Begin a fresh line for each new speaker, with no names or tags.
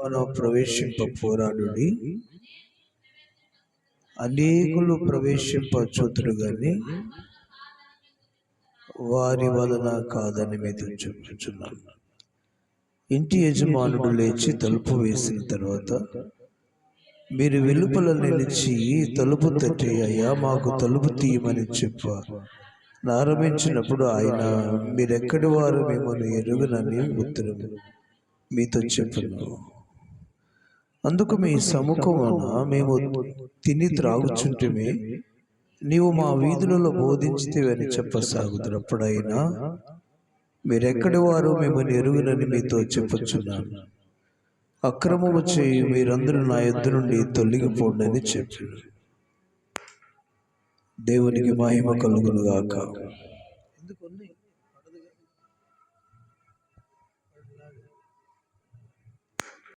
ద్వారమున ప్రవేశింప పోరాడుడి, అనేకులు ప్రవేశింప చూతురు గాని వారి వలన కాదని మీతో చెప్పుచున్నాను. ఇంటి యజమానుడు లేచి తలుపు వేసిన తర్వాత మీరు వెలుపల నిలిచి తలుపు తట్టి, అయ్యా మాకు తలుపు తీయమని ప్రారంభించినప్పుడు ఆయన, మీరెక్కడి వారు, మిమ్మల్ని ఎరుగనని ఉత్తరం మీతో చెప్పును. అందుకు మీ సముఖమున మేము తిని త్రాగుచుంటిమి, నీవు మా వీధులలో బోధించితివని చెప్పసాగుదురు. అప్పుడైనా మీరెక్కడి వారు, మిమ్మల్ని ఎరుగునని మీతో చెప్పుచున్నాను. అక్రమము చేయి మీరందరూ నా యొద్ద నుండి తొలగిపోండి అని చెప్పారు. దేవునికి మహిమ కలుగును గాక.